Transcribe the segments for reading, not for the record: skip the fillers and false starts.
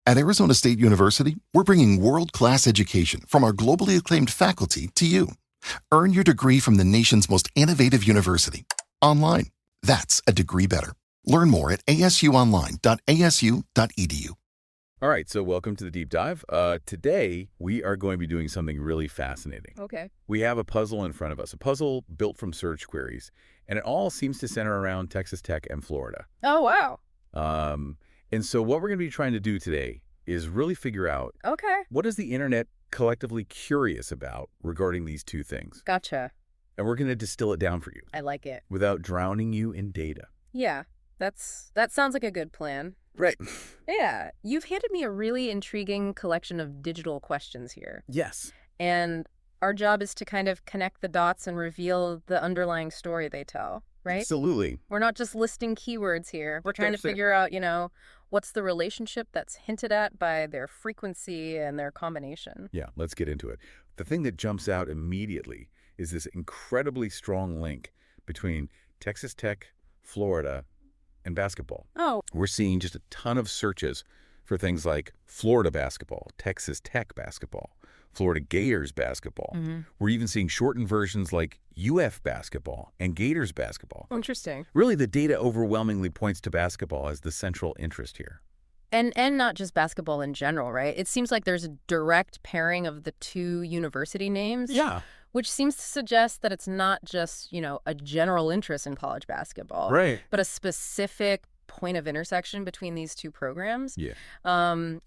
At Arizona State University, we're bringing world-class education from our globally acclaimed faculty to you. Earn your degree from the nation's most innovative university. Online. That's a degree better. Learn more at asuonline.asu.edu. All right, so welcome to the deep dive. Today, we are going to be doing something really fascinating. Okay. We have a puzzle in front of us, a puzzle built from search queries, and it all seems to center around Texas Tech and Florida. Oh, wow. And so what we're going to be trying to do today is really figure out what is the internet collectively curious about regarding these two things. Gotcha. And we're going to distill it down for you. I like it. Without drowning you in data. Yeah, that sounds like a good plan. Right. Yeah, you've handed me a really intriguing collection of digital questions here. Yes. And our job is to kind of connect the dots and reveal the underlying story they tell, right? Absolutely. We're not just listing keywords here. We're trying to figure out, what's the relationship that's hinted at by their frequency and their combination. Yeah, let's get into it. The thing that jumps out immediately is this incredibly strong link between Texas Tech, Florida, and basketball. Oh. We're seeing just a ton of searches for things like Florida basketball, Texas Tech basketball, Florida Gators basketball. Mm-hmm. We're even seeing shortened versions like UF basketball and Gators basketball. Interesting. Really, the data overwhelmingly points to basketball as the central interest here. And not just basketball in general, right? It seems like there's a direct pairing of the two university names. Yeah. Which seems to suggest that it's not just, a general interest in college basketball. Right. But a specific point of intersection between these two programs. Yeah. And,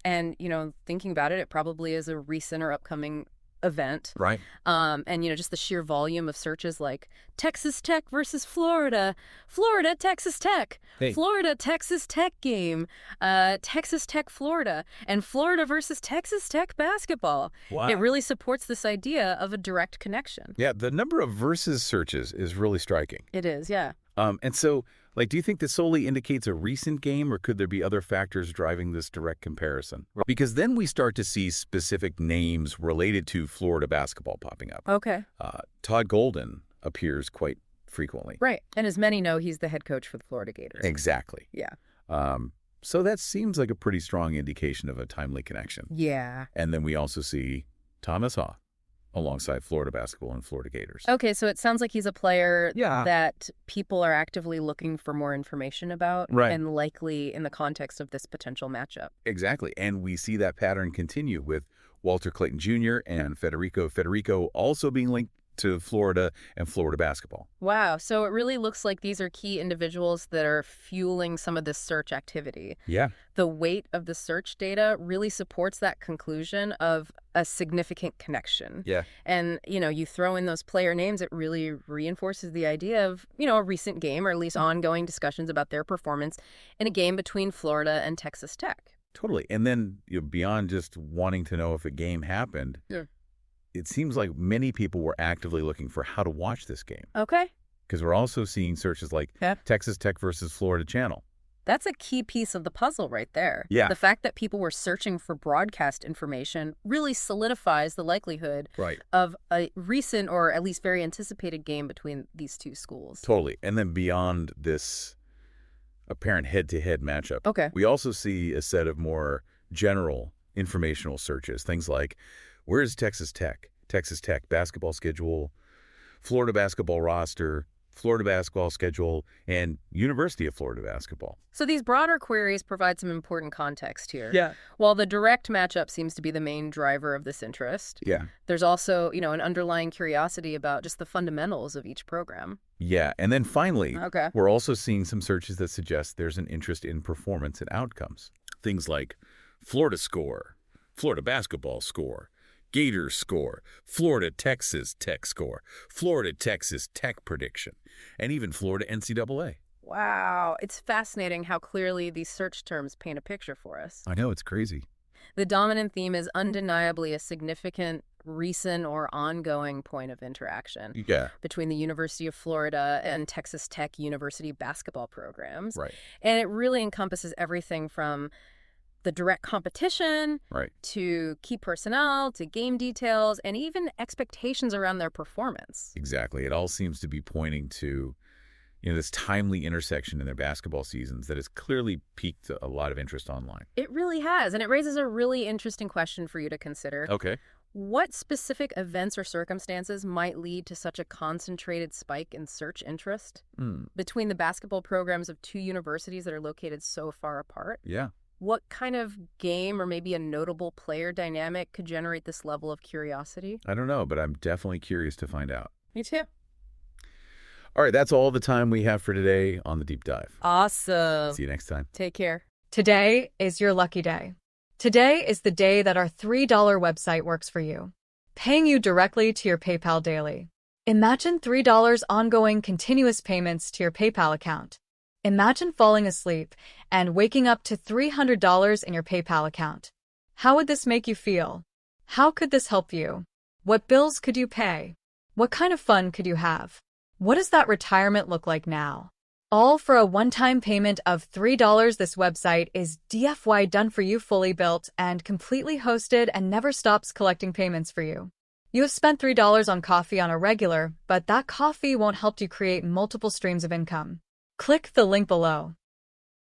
thinking about it, it probably is a recent or upcoming event. Right. And, just the sheer volume of searches like Texas Tech versus Florida, Florida, Texas Tech, Florida, Texas Tech game, Texas Tech, Florida, and Florida versus Texas Tech basketball. Wow. It really supports this idea of a direct connection. Yeah, the number of versus searches is really striking. It is, yeah. And so, do you think this solely indicates a recent game, or could there be other factors driving this direct comparison? Because then we start to see specific names related to Florida basketball popping up. Okay. Todd Golden appears quite frequently. Right. And as many know, he's the head coach for the Florida Gators. Exactly. Yeah. So that seems like a pretty strong indication of a timely connection. Yeah. And then we also see Thomas Haw alongside Florida basketball and Florida Gators. Okay, so it sounds like he's a player Yeah. that people are actively looking for more information about, Right. and likely in the context of this potential matchup. Exactly. And we see that pattern continue with Walter Clayton Jr. and Federico also being linked to Florida and Florida basketball. Wow, so it really looks like these are key individuals that are fueling some of this search activity. Yeah. The weight of the search data really supports that conclusion of a significant connection. Yeah. And, you throw in those player names, it really reinforces the idea of, a recent game, or at least ongoing discussions about their performance in a game between Florida and Texas Tech. Totally. And then beyond just wanting to know if a game happened, it seems like many people were actively looking for how to watch this game. Okay. Because we're also seeing searches like Texas Tech versus Florida Channel. That's a key piece of the puzzle right there. Yeah. The fact that people were searching for broadcast information really solidifies the likelihood of a recent or at least very anticipated game between these two schools. Totally. And then beyond this apparent head-to-head matchup, we also see a set of more general informational searches. Things like, where's Texas Tech? Texas Tech basketball schedule, Florida basketball roster, Florida basketball schedule, and University of Florida basketball. So these broader queries provide some important context here. Yeah. While the direct matchup seems to be the main driver of this interest, there's also, an underlying curiosity about just the fundamentals of each program. Yeah. And then finally, we're also seeing some searches that suggest there's an interest in performance and outcomes. Things like Florida score, Florida basketball score, Gators score, Florida Texas Tech score, Florida Texas Tech prediction, and even Florida NCAA. Wow. It's fascinating how clearly these search terms paint a picture for us. I know, it's crazy. The dominant theme is undeniably a significant recent or ongoing point of interaction between the University of Florida and Texas Tech University basketball programs. Right. And it really encompasses everything from the direct competition to key personnel to game details and even expectations around their performance. Exactly. It all seems to be pointing to, this timely intersection in their basketball seasons that has clearly piqued a lot of interest online. It really has, and it raises a really interesting question for you to consider. Okay. What specific events or circumstances might lead to such a concentrated spike in search interest between the basketball programs of two universities that are located so far apart? Yeah. What kind of game or maybe a notable player dynamic could generate this level of curiosity? I don't know, but I'm definitely curious to find out. Me too. All right, that's all the time we have for today on The Deep Dive. Awesome. See you next time. Take care. Today is your lucky day. Today is the day that our $3 website works for you, paying you directly to your PayPal daily. Imagine $3 ongoing continuous payments to your PayPal account. Imagine falling asleep and waking up to $300 in your PayPal account. How would this make you feel? How could this help you? What bills could you pay? What kind of fun could you have? What does that retirement look like now? All for a one-time payment of $3. This website is DFY done for you, fully built and completely hosted, and never stops collecting payments for you. You have spent $3 on coffee on a regular, but that coffee won't help you create multiple streams of income. Click the link below.